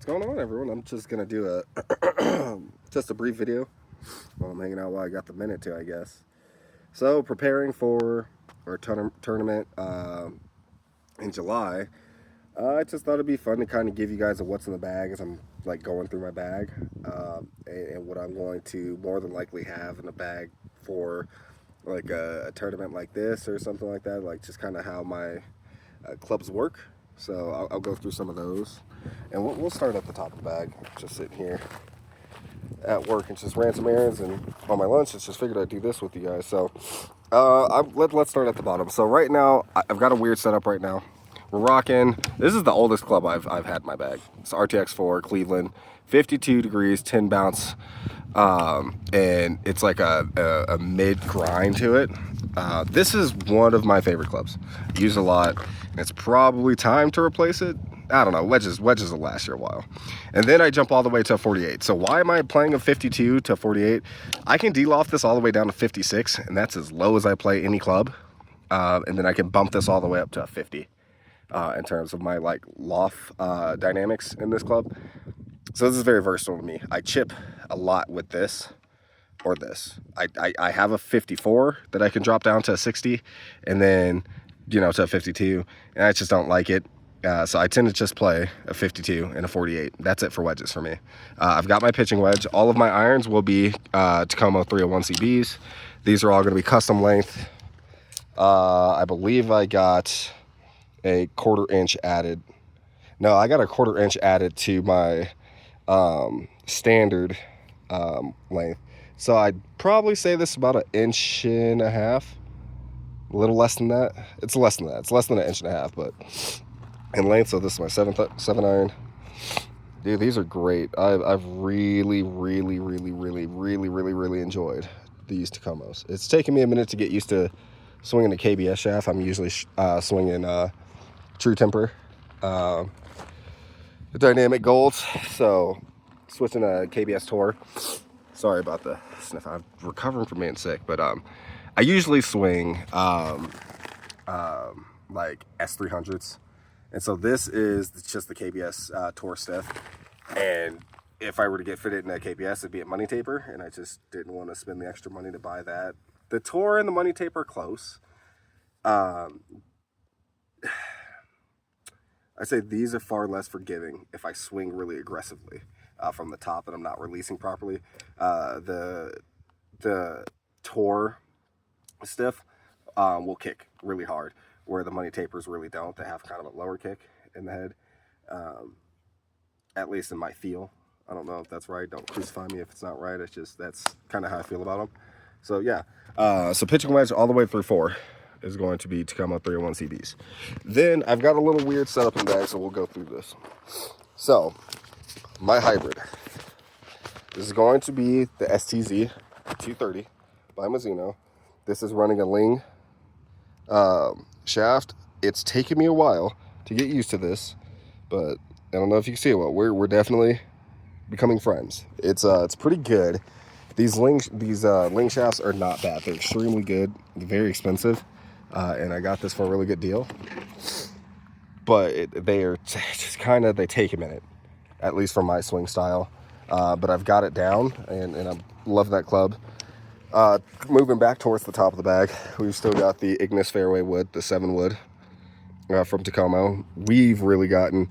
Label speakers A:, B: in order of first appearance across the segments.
A: What's going on, everyone? I'm just gonna do a just a brief video while I'm hanging out while I got the minute to, I guess. So preparing for our tournament in July. I just thought it'd be fun to kind of give you guys a what's in the bag as I'm like going through my bag and what I'm going to more than likely have in the bag for like a tournament like this or something like that. Like just kind of how my clubs work. So I'll go through some of those, and we'll start at the top of the bag. Just sitting here at work and just ran some errands, and on my lunch, just figured I'd do this with you guys. So let's start at the bottom. So right now, I've got a weird setup right now. We're rocking. This is the oldest club I've had in my bag. It's RTX4 Cleveland, 52 degrees, 10 bounce, and it's like a mid grind to it. This is one of my favorite clubs. I use it a lot. It's probably time to replace it. I don't know. Wedges will last you a while. And then I jump all the way to 48. So why am I playing a 52 to 48? I can de-loft this all the way down to 56, and that's as low as I play any club. And then I can bump this all the way up to a 50 in terms of my like loft dynamics in this club. So this is very versatile to me. I chip a lot with this or this. I have a 54 that I can drop down to a 60 and then, to a 52, and I just don't like it. So I tend to just play a 52 and a 48. That's it for wedges for me. I've got my pitching wedge. All of my irons will be Tacoma 301 CBs. These are all going to be custom length. I believe I got a 1/4 inch added. No, I got a 1/4 inch added to my standard length. So I'd probably say this is about 1.5 inches. A little less than that. It's less than that. It's less than 1.5 inches, but in length. So this is my 7 iron. Dude, these are great. I've really enjoyed these Tacomos. It's taken me a minute to get used to swinging a KBS shaft. I'm usually swinging True Temper, the Dynamic Golds. So switching a KBS Tour. Sorry about the sniff. I'm recovering from being sick, but I usually swing like S300s. And so this is just the KBS Tour stiff. And if I were to get fitted in a KBS, it'd be a money taper. And I just didn't want to spend the extra money to buy that. The Tour and the money taper are close. I say these are far less forgiving if I swing really aggressively from the top and I'm not releasing properly. The Tour stiff will kick really hard, where the money tapers really don't. They have kind of a lower kick in the head, at least in my feel. I don't know if that's right. Don't crucify me if it's not right. It's just that's kind of how I feel about them. So yeah, so pitching wedge all the way through 4 is going to be Tacoma 301 CBs. Then I've got a little weird setup in the bag, so we'll go through this. So my hybrid, this is going to be the STZ 230 by Mizuno. This is running a Ling shaft. It's taken me a while to get used to this, but I don't know if you can see it well. We're definitely becoming friends. It's pretty good. These Ling shafts are not bad. They're extremely good. They're very expensive, and I got this for a really good deal. But they are just they take a minute, at least for my swing style. But I've got it down, and I love that club. Moving back towards the top of the bag, we've still got the Ignis fairway wood, the 7 wood from Tacoma. We've really gotten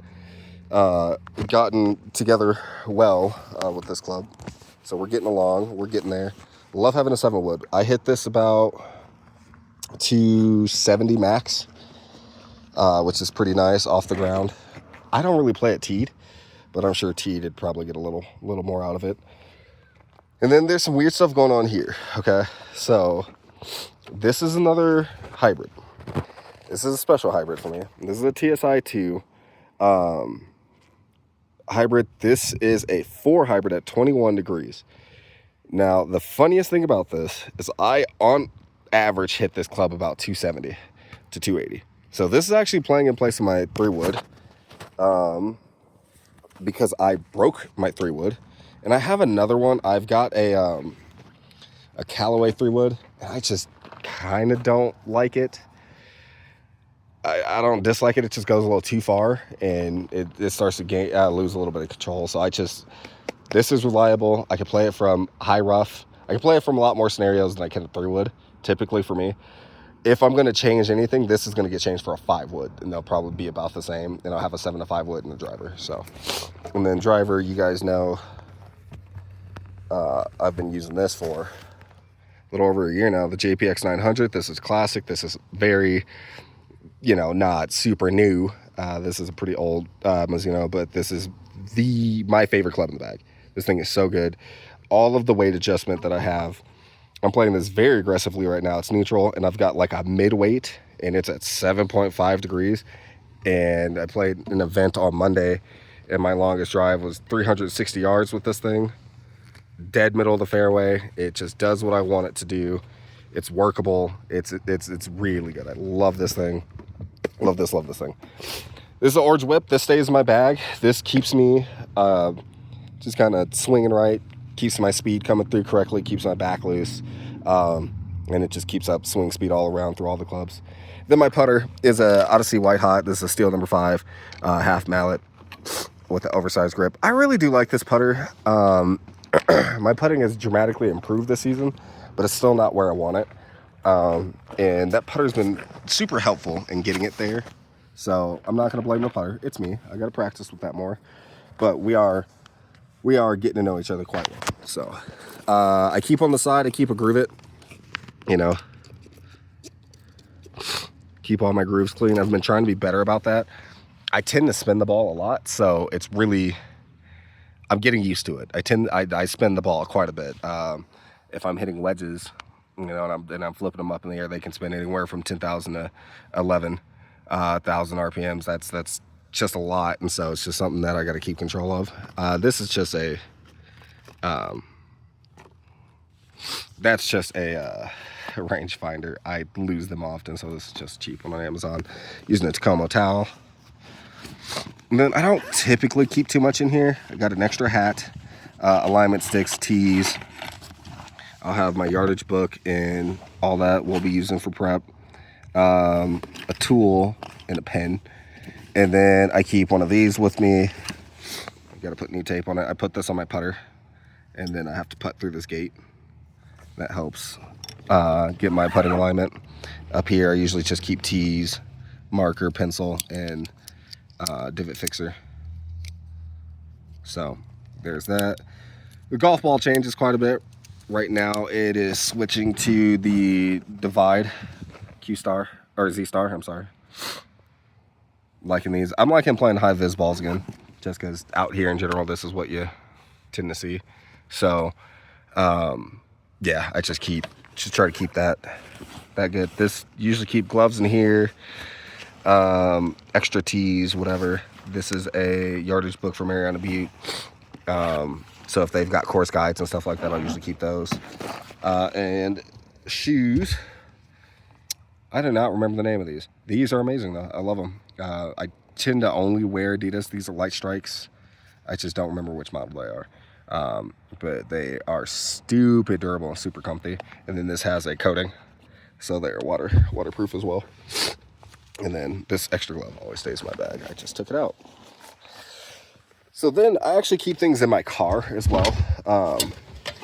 A: together well with this club, so we're getting along. We're getting there. Love having a 7 wood. I hit this about 270 max, which is pretty nice off the ground. I don't really play it teed, but I'm sure teed would probably get a little more out of it. And then there's some weird stuff going on here, okay? So this is another hybrid. This is a special hybrid for me. This is a TSI 2 hybrid. This is a 4 hybrid at 21 degrees. Now, the funniest thing about this is I, on average, hit this club about 270 to 280. So this is actually playing in place of my 3 wood because I broke my 3 wood. And I have another one. I've got a Callaway 3 wood, and I just kind of don't like it. I don't dislike it. It just goes a little too far, and it starts to lose a little bit of control. So this is reliable. I can play it from high rough. I can play it from a lot more scenarios than I can a 3-wood, typically for me. If I'm going to change anything, this is going to get changed for a 5-wood, and they'll probably be about the same. And I'll have a 7 to 5 wood in the driver. So, and then driver, you guys know, I've been using this for a little over a year now. The JPX 900. This is classic. This is very, not super new. This is a pretty old Mizuno, but this is my favorite club in the bag. This thing is so good. All of the weight adjustment that I have. I'm playing this very aggressively right now. It's neutral, and I've got like a mid-weight, and it's at 7.5 degrees. And I played an event on Monday, and my longest drive was 360 yards with this thing. Dead middle of the fairway. It just does what I want it to do. It's workable. It's really good. I love this thing. Love this thing. This is an Orange Whip. This stays in my bag. This keeps me just kind of swinging right. Keeps my speed coming through correctly, keeps my back loose, and it just keeps up swing speed all around through all the clubs. Then my putter is a Odyssey White Hot. This is a steel number 5, half mallet with the oversized grip. I really do like this putter. My putting has dramatically improved this season, but it's still not where I want it. And that putter's been super helpful in getting it there. So I'm not going to blame the putter. It's me. I got to practice with that more. But we are getting to know each other quite well. So I keep on the side. I keep a groove it. Keep all my grooves clean. I've been trying to be better about that. I tend to spin the ball a lot, so it's really, I'm getting used to it. I spin the ball quite a bit. If I'm hitting wedges, and I'm flipping them up in the air, they can spin anywhere from 10,000 to 11,000 RPMs. That's just a lot, and so it's just something that I got to keep control of. This is just that's just a rangefinder. I lose them often, so this is just cheap one on Amazon. Using a Tacoma towel. And then I don't typically keep too much in here. I got an extra hat, alignment sticks, tees. I'll have my yardage book and all that we'll be using for prep. A tool and a pen. And then I keep one of these with me. I gotta put new tape on it. I put this on my putter, and then I have to putt through this gate. That helps get my putting alignment. Up here, I usually just keep tees, marker, pencil, and divot fixer. So there's that. The golf ball changes quite a bit. Right now, it is switching to the Divide Q-Star, or Z-Star, I'm sorry. Liking these. I'm liking playing high vis balls again, just because out here in general, this is what you tend to see. So, yeah, I just try to keep that good. This usually keep gloves in here, extra tees, whatever. This is a yardage book from Mariana Butte. So if they've got course guides and stuff like that, I'll usually keep those. And shoes. I do not remember the name of these. These are amazing, though. I love them. I tend to only wear Adidas. These are light strikes. I just don't remember which model they are. But they are stupid durable and super comfy. And then this has a coating, so they're waterproof as well. And then this extra glove always stays in my bag. I just took it out. So then I actually keep things in my car as well.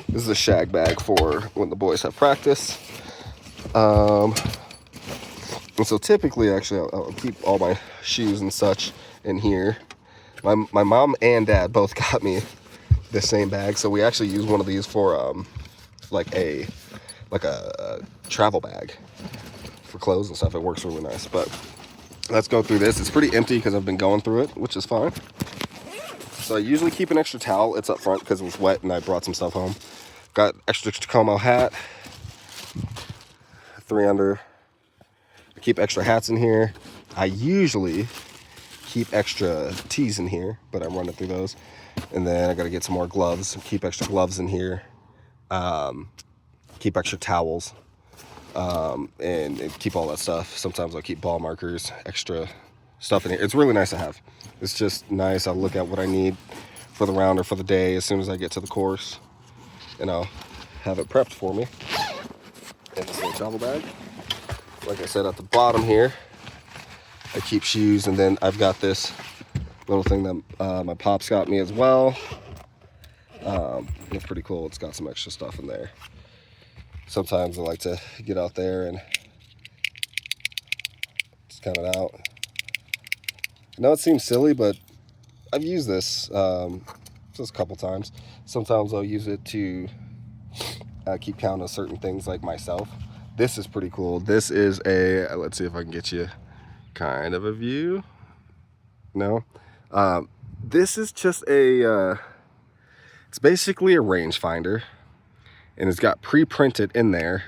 A: This is a shag bag for when the boys have practice. And so typically, actually, I'll keep all my shoes and such in here. My mom and dad both got me the same bag, so we actually use one of these for like a travel bag for clothes and stuff. It works really nice. But let's go through this. It's pretty empty because I've been going through it, which is fine. So I usually keep an extra towel. It's up front because it was wet and I brought some stuff home. Got extra Tacoma hat, 3 under. I keep extra hats in here. I usually keep extra tees in here, but I'm running through those. And then I got to get some more gloves. Keep extra gloves in here. Keep extra towels. And keep all that stuff. Sometimes I'll keep ball markers, extra stuff in here. It's really nice to have. It's just nice. I'll look at what I need for the round or for the day as soon as I get to the course, and I'll have it prepped for me in this little travel bag. Like I said, at the bottom here, I keep shoes, and then I've got this little thing that my pops got me as well. It's pretty cool. It's got some extra stuff in there. Sometimes I like to get out there and just count it out. I know it seems silly, but I've used this just a couple times. Sometimes I'll use it to keep count of certain things like myself. This is pretty cool. This is a, let's see if I can get you kind of a view. No? This is just a, it's basically a rangefinder, and it's got pre-printed in there,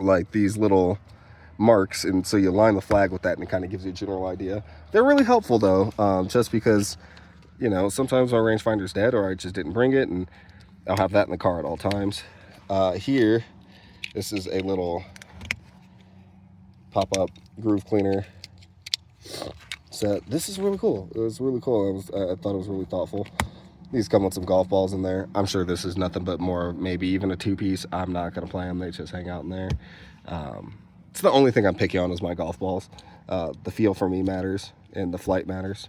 A: like these little marks, and so you line the flag with that and it kind of gives you a general idea. They're really helpful though, just because, you know, sometimes my rangefinder's dead or I just didn't bring it, and I'll have that in the car at all times. Here, this is a little pop-up groove cleaner set. This is really cool. It was really cool. I thought it was really thoughtful. These come with some golf balls in there. I'm sure this is nothing but more, maybe even a two-piece. I'm not gonna play them. They just hang out in there. It's the only thing I'm picky on is my golf balls. The feel for me matters, and the flight matters.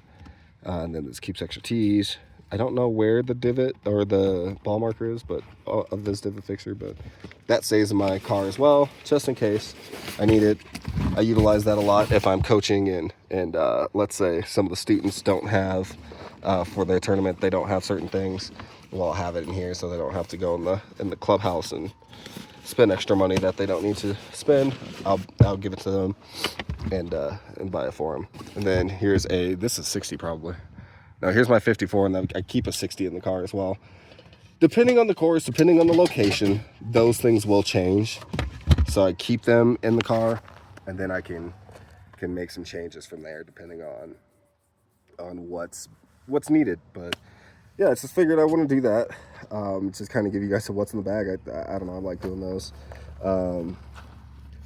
A: And then this keeps extra tees. I don't know where the divot or the ball marker is, but of this divot fixer, but that stays in my car as well, just in case I need it. I utilize that a lot if I'm coaching and let's say some of the students don't have for their tournament, they don't have certain things. Well, I'll have it in here so they don't have to go in the clubhouse and spend extra money that they don't need to spend. I'll give it to them and buy it for them. And then here's this is 60 probably. Now here's my 54, and then I keep a 60 in the car as well. Depending on the course, depending on the location, those things will change. So I keep them in the car, and then I can make some changes from there depending on what's needed. But yeah, I just figured I want to do that. Just kind of give you guys a what's in the bag. I don't know, I like doing those. Let's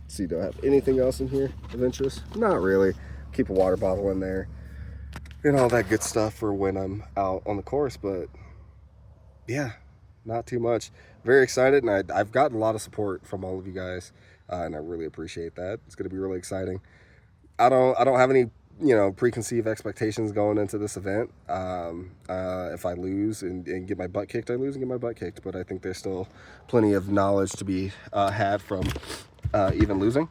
A: see, do I have anything else in here of interest? Not really. Keep a water bottle in there and all that good stuff for when I'm out on the course. But yeah, not too much. Very excited, and I've gotten a lot of support from all of you guys, and I really appreciate that. It's going to be really exciting. I don't have any, you know, preconceived expectations going into this event. If I lose and get my butt kicked, I lose and get my butt kicked. But I think there's still plenty of knowledge to be had from even losing.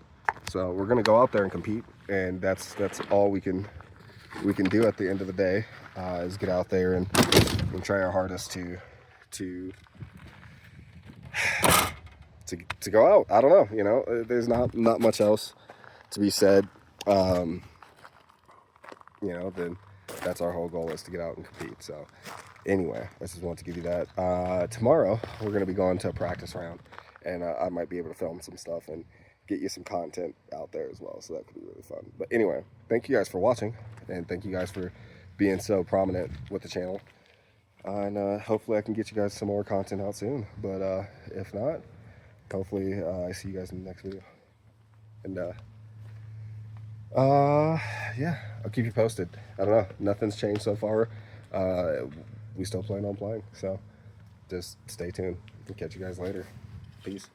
A: So we're gonna go out there and compete, and that's all we can do at the end of the day, is get out there and try our hardest to go out. I don't know, you know, there's not much else to be said. You know, then that's our whole goal, is to get out and compete. So anyway, I just wanted to give you that. Tomorrow we're going to be going to a practice round, and I might be able to film some stuff and get you some content out there as well, so that could be really fun. But anyway, thank you guys for watching, and thank you guys for being so prominent with the channel, and hopefully I can get you guys some more content out soon. But if not, hopefully I see you guys in the next video. And yeah, I'll keep you posted. I don't know, nothing's changed so far. We still plan on playing, so just stay tuned. We'll catch you guys later. Peace.